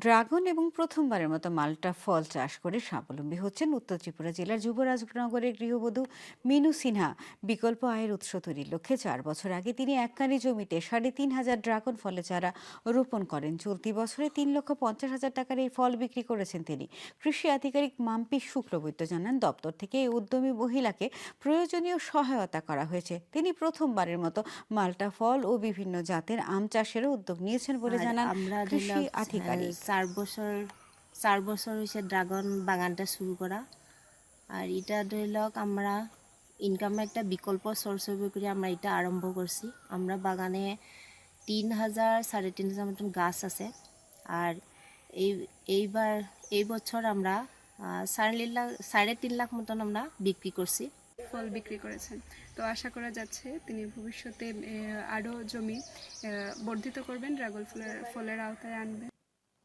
Dragon এবং প্রথমবারের মতো মাল্টা ফল চাষ করে স্বাবলম্বী হচ্ছেন উত্তর ত্রিপুরা জেলার যুবরাজনগরের গৃহবধূ মিনু সিনহা। বিকল্প আয়ের উৎস তৈরির লক্ষ্যে 4 বছর আগে তিনি এককানি জমিতে 3,500 ড্রাগন ফলের চারা রোপণ করেন। চলতি বছরে 3,50,000 টাকার এই ফল বিক্রি করেছেন তিনি। কৃষি আধিকারিক মাম্পি শুক্লবৈদ্য জানান, দপ্তর থেকে এই উদ্যমী মহিলাকে প্রয়োজনীয় সহায়তা করা হয়েছে। তিনি প্রথমবারের মতো মাল্টা ফল ও বিভিন্ন জাতের আম চাষেরও উদ্যোগ নিয়েছেন বলে আর জানান আমরা ধরল কৃষি আধিকারিক। 4 বছর হয়েছে ড্রাগন বাগানটা শুরু করা। আর এটা ধরলক আমরা ইনকামের একটা বিকল্প সোর্স হবে করে আমরা এটা আরম্ভ করছি। আমরা বাগানে 3,000 3,500 মতন গাছ আছে। আর এই এইবার এই বছর আমরা 3.5 লাখ মতন আমরা বিক্রি করছি। ফল বিক্রি করেছেন। তো আশা করা যাচ্ছে তিনি ভবিষ্যতে আরও জমি বর্ধিত করবেন, ড্রাগন ফলের আওতায় আনবেন।